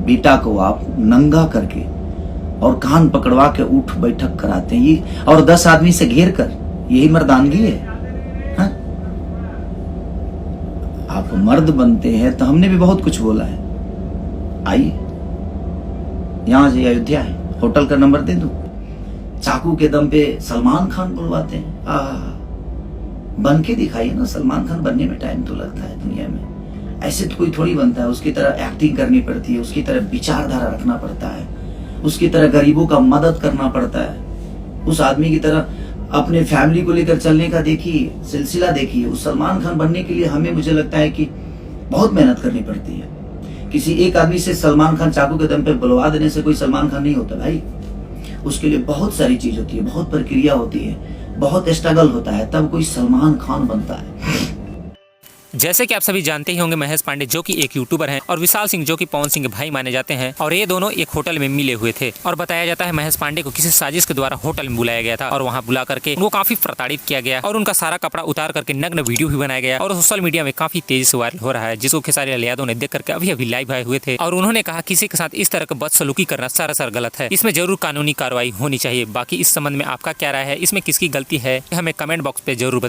बेटा को आप नंगा करके और कान पकड़वा के उठ बैठक कराते हैं, ये और 10 आदमी से घेर कर, यही मर्दानगी है? हाँ? आप मर्द बनते हैं तो हमने भी बहुत कुछ बोला है। आइए, यहां से अयोध्या है, होटल का नंबर दे दूं? चाकू के दम पे सलमान खान बुलवाते हैं। बन के दिखाइए ना। सलमान खान बनने में टाइम तो लगता है दुनिया में, ऐसे तो कोई थोड़ी बनता है। उसकी तरह एक्टिंग करनी पड़ती है, उसकी तरह विचारधारा रखना पड़ता है, उसकी तरह गरीबों का मदद करना पड़ता है, उस आदमी की तरह अपने फैमिली को लेकर चलने का देखिए, सिलसिला देखिए। उस सलमान खान बनने के लिए हमें, मुझे लगता है कि बहुत मेहनत करनी पड़ती है। किसी एक आदमी से सलमान खान चाकू के दम पे बुलवा देने से कोई सलमान खान नहीं होता भाई। उसके लिए बहुत सारी चीज होती है, बहुत प्रक्रिया होती है, बहुत स्ट्रगल होता है, तब कोई सलमान खान बनता है। जैसे कि आप सभी जानते ही होंगे, महेश पांडे जो कि एक यूट्यूबर हैं और विशाल सिंह जो कि पवन सिंह के भाई माने जाते हैं, और ये दोनों एक होटल में मिले हुए थे। और बताया जाता है महेश पांडे को किसी साजिश के द्वारा होटल में बुलाया गया था और वहां बुला करके उनको काफी प्रताड़ित किया गया और उनका सारा कपड़ा उतार करके नग्न वीडियो भी बनाया गया और सोशल मीडिया में काफी तेजी से वायरल हो रहा है, जिसको खेसारी लाल यादव ने देख करके अभी अभी लाइव आए हुए थे। और उन्होंने कहा किसी के साथ इस तरह का बदसलूकी करना सरासर गलत है, इसमें जरूर कानूनी कार्रवाई होनी चाहिए। बाकी इस संबंध में आपका क्या राय है, इसमें किसकी गलती है, हमें कमेंट बॉक्स पे जरूर बताएं।